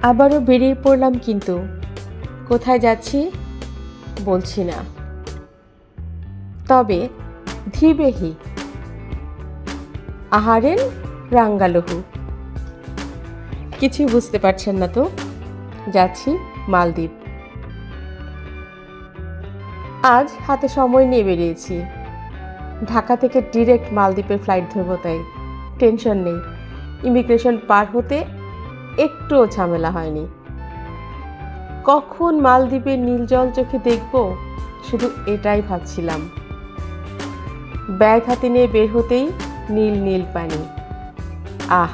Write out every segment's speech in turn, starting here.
আবারও বেরিয়ে পড়লাম, কিন্তু কোথায় যাচ্ছি বলছি না, তবে ধীবেহি আহারেন রাঙ্গালহু। কিছুই বুঝতে পারছেন না তো? যাচ্ছি মালদ্বীপ। আজ হাতে সময় নিয়ে বেরিয়েছি। ঢাকা থেকে ডিরেক্ট মালদ্বীপের ফ্লাইট ধরবো, তাই টেনশন নেই। ইমিগ্রেশন পার হতে একটুও ঝামেলা হয়নি। কখন মালদ্বীপের নীল জল চোখে দেখব, শুধু এটাই ভাবছিলাম। ব্যাগ হাতে নিয়ে বের হতেই নীল নীল পানি। আহ,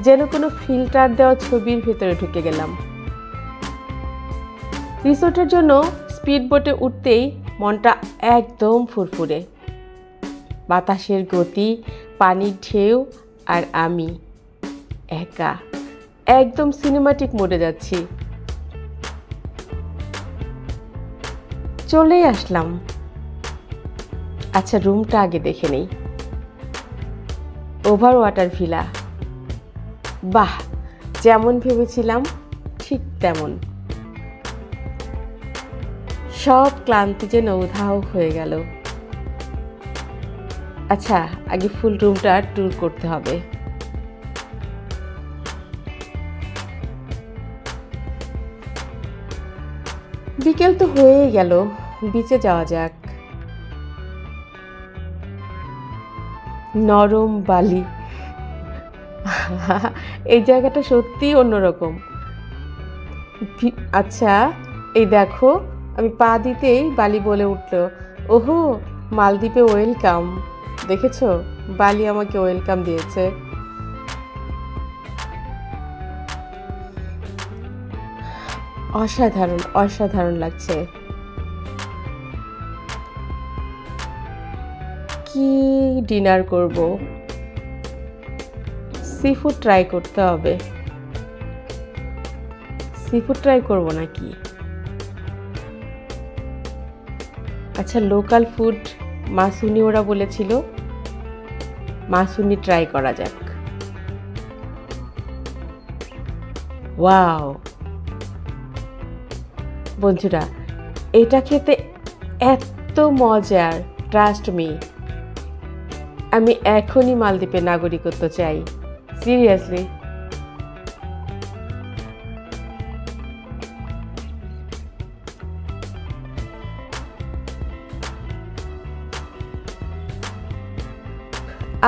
যেন কোনো ফিল্টার দেওয়া ছবির ভেতরে ঢুকে গেলাম। রিসোর্টের জন্য স্পিড বোটে উঠতেই মনটা একদম ফুরফুরে। বাতাসের গতি, পানির ঢেউ, আর আমি একা একদম সিনেমাটিক মোডে যাচ্ছি। চলেই আসলাম। আচ্ছা, রুমটা আগে দেখে নেই। Over water villa. বাহ, যেমন ভেবেছিলাম ঠিক তেমন। সব ক্লান্তি যেন উধাও হয়ে গেল। আচ্ছা, আগে ফুল রুমটা ট্যুর করতে হবে। বিকেল তো হয়েই গেল, বিচে যাওয়া যাক। নরম বালি, এই জায়গাটা সত্যিই অন্যরকম। আচ্ছা, এই দেখো, আমি পা দিতেই বালি বলে উঠল, ওহো মালদ্বীপে ওয়েলকাম। দেখেছো, বালি আমাকে ওয়েলকাম দিয়েছে। অসাধারণ অসাধারণ লাগছে। কি ডিনার করব? সিফুড ট্রাই করতে হবে। সিফুড ট্রাই করব নাকি? আচ্ছা, লোকাল ফুড মাসুনি ওরা বলেছিল, মাসুনি ট্রাই করা যাক। ওয়াও বন্ধুরা, এটা খেতে এত মজার, ট্রাস্ট মি। আমি এখনই মালদ্বীপের নাগরিকত্ব চাই, সিরিয়াসলি।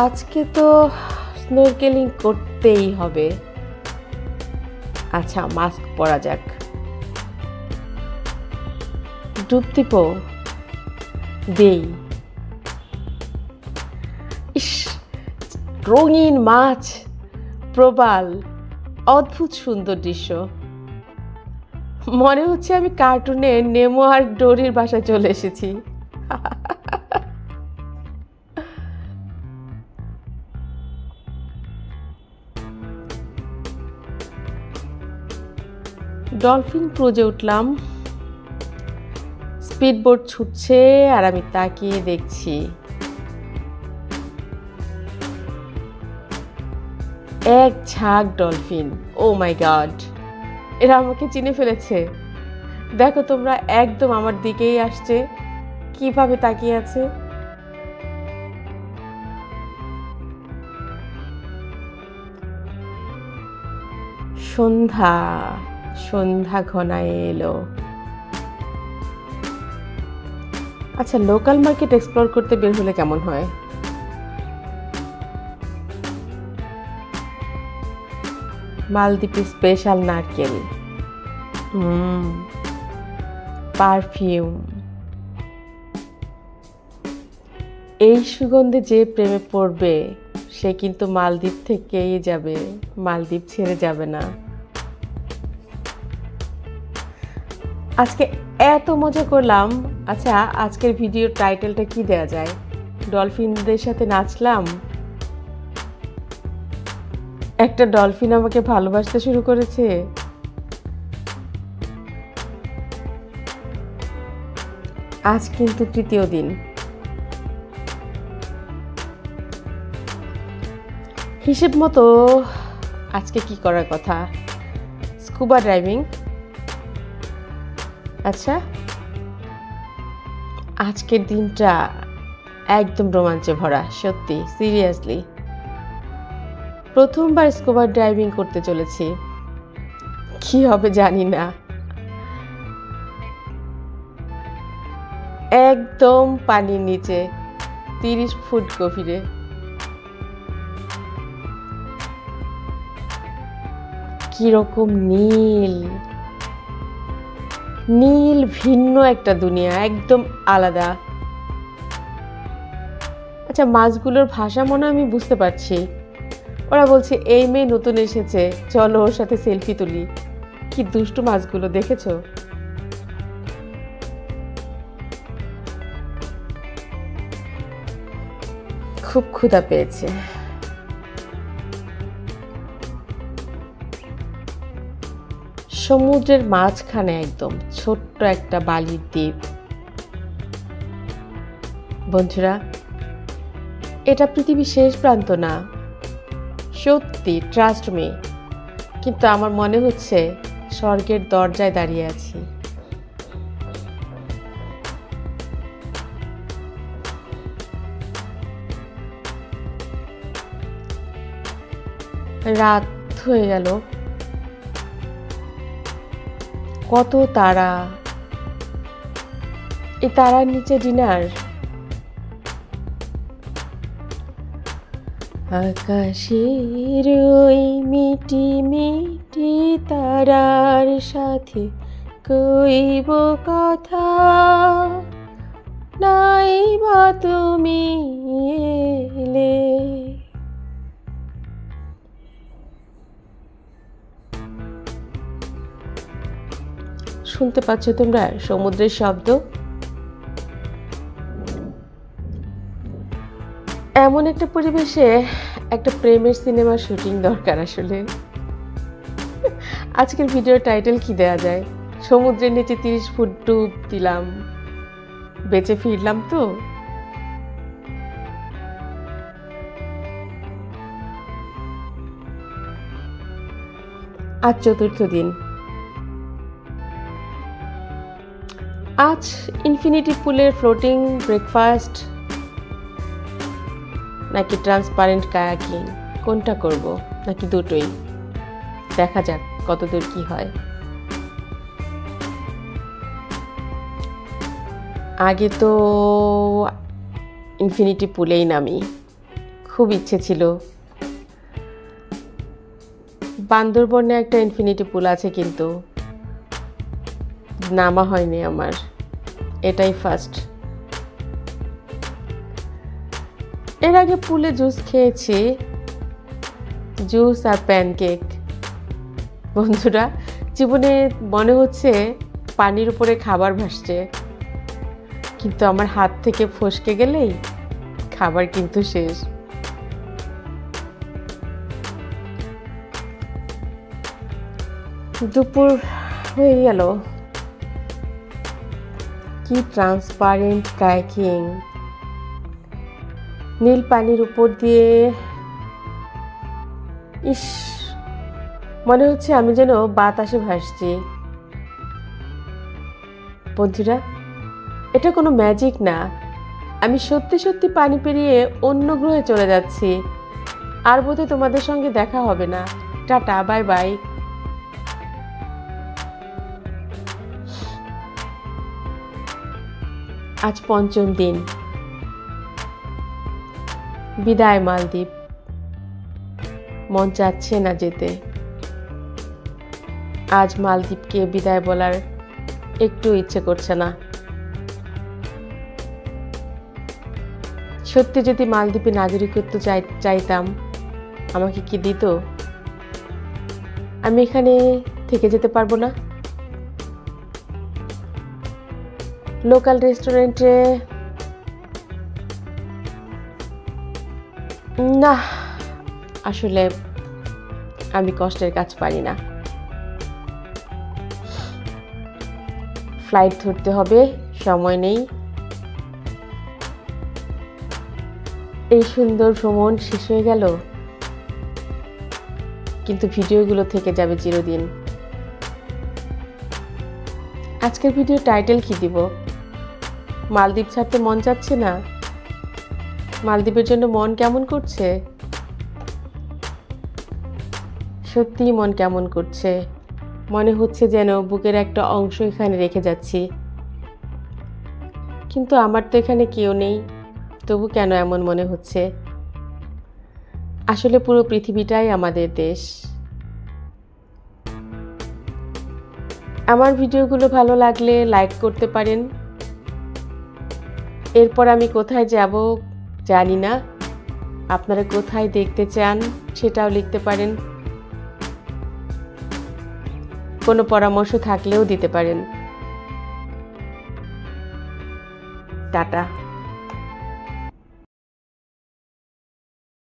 আজকে তো স্নোরকেলিং করতেই হবে। আচ্ছা, মাস্ক পরা যাক। ডুব দিব দেই। ইস, রঙিন মাছ, প্রবাল, অদ্ভুত সুন্দর দৃশ্য। মনে হচ্ছে আমি কার্টুনে নেমো আর ডোরির বাসায় চলে এসেছি। ডলফিন ক্রুজে উঠলাম। স্পিড বোট ছুটছে আর আমি তাকিয়ে দেখছি। এক ঝাঁক ডলফিন। ও মাই গড, এরা আমাকে চিনে ফেলেছে। দেখো তোমরা, একদম আমার দিকেই আসছে, কিভাবে তাকিয়ে আছে। সন্ধ্যা সন্ধ্যা ঘনায় এলো। আচ্ছা, লোকাল মার্কেট এক্সপ্লোর করতে বের হলে কেমন হয়? মালদ্বীপের স্পেশাল নারকেল, পারফিউম, এই সুগন্ধে যে প্রেমে পড়বে সে কিন্তু মালদ্বীপ থেকেই যাবে, মালদ্বীপ ছেড়ে যাবে না। আজকে এত মজা করলাম। আচ্ছা, আজকের ভিডিওর টাইটেলটা কি দেয়া যায়? ডলফিনদের সাথে নাচলাম। একটা ডলফিন আমাকে ভালোবাসতে শুরু করেছে। আজ কিন্তু তৃতীয় দিন। হিসেব মতো আজকে কি করার কথা? Scuba driving. আচ্ছা, আজকের দিনটা একদম রোমাঞ্চে ভরা, সত্যি সিরিয়াসলি। প্রথমবার স্কুবা ড্রাইভিং করতে চলেছি, কি হবে জানি না। একদম পানির নিচে 30 ফুট গভীরে। কিরকম নীল নীল, ভিন্ন একটা দুনিয়া, একদম আলাদা। আচ্ছা, মাছগুলোর ভাষা মনে আমি বুঝতে পারছি। ওরা বলছে এই মেয়ে নতুন এসেছে, চলো ওর সাথে সেলফি তুলি। কি দুষ্টু মাছগুলো, দেখেছো? খুব ক্ষুধা পেয়েছে। সমুদ্রের মাঝখানে একদম ছোট্ট একটা বালির দ্বীপ। বন্ধুরা, এটা পৃথিবীর শেষ প্রান্ত না, সত্যি, ট্রাস্ট মি। কিন্তু আমার মনে হচ্ছে স্বর্গের দরজায় দাঁড়িয়ে আছি। রাত হয়ে গেল, কত তারা, এই তারার নিচে ডিনার। আকাশের ওই মিটি মিটি তারার সাথে কইব কথা, নাই বা তুমি এলে। শুনতে পাচ্ছ তোমরা সমুদ্রের শব্দ? এমন একটা পরিবেশে একটা প্রেমের সিনেমার শুটিং দরকার আসলে। আজকের ভিডিওর টাইটেল কি দেয়া যায়? সমুদ্রের নিচে 30 ফুট ডুব দিলাম, বেঁচে ফিরলাম তো। আজ চতুর্থ দিন। আজ ইনফিনিটি পুলের ফ্লোটিং ব্রেকফাস্ট নাকি ট্রান্সপারেন্ট কায়াকিং, কোনটা করব? নাকি দুটোই? দেখা যাক কতদূর কি হয়। আগে তো ইনফিনিটি পুলেই নামি, খুব ইচ্ছে ছিল। বান্দরবনে একটা ইনফিনিটি পুল আছে, কিন্তু নামা হয়নি আমার, এটাই ফার্স্ট। এর আগে পুলে জুস খেয়েছি, জুস আর প্যানকেক। বন্ধুরা, জীবনে মনে হচ্ছে পানির উপরে খাবার ভাসছে, কিন্তু আমার হাত থেকে ফসকে গেলেই খাবার কিন্তু শেষ। দুপুর হয়ে গেল। কি ট্রান্সপারেন্ট কায়াকিং, নীল পানির উপর দিয়ে। ইস, মনে হচ্ছে আমি যেন বাতাসে ভাসছি। বন্ধুরা, এটা কোনো ম্যাজিক না, আমি সত্যি সত্যি পানি পেরিয়ে অন্য গ্রহে চলে যাচ্ছি। আর বোধহয় তোমাদের সঙ্গে দেখা হবে না। Tata, bye bye. আজ পঞ্চম দিন। বিদায় মালদ্বীপ। মন চাচ্ছে না যেতে। আজ মালদ্বীপকে বিদায় বলার একটু ইচ্ছে করছে না। সত্যি যদি মালদ্বীপে নাগরিকত্ব চাইতাম, আমাকে কি দিত? আমি এখানে থেকে যেতে পারবো না। লোকাল রেস্টুরেন্টে না, আসলে আমি কষ্টের কাজ পারি না। ফ্লাইট ধরতে হবে, সময় নেই। এই সুন্দর ভ্রমণ শেষ হয়ে গেল, কিন্তু ভিডিওগুলো থেকে যাবে চিরদিন। আজকের ভিডিও টাইটেল কি দিব? মালদ্বীপ ছাড়তে মন চাচ্ছে না? মালদ্বীপের জন্য মন কেমন করছে? সত্যিই মন কেমন করছে। মনে হচ্ছে যেন বুকের একটা অংশ এখানে রেখে যাচ্ছি। কিন্তু আমার তো এখানে কেউ নেই, তবু কেন এমন মনে হচ্ছে? আসলে পুরো পৃথিবীটাই আমাদের দেশ। আমার ভিডিওগুলো ভালো লাগলে লাইক করতে পারেন। এরপর আমি কোথায় যাব জানি না, আপনারা কোথায় দেখতে চান সেটাও লিখতে পারেন। কোনো পরামর্শ থাকলেও দিতে পারেন। টাটা।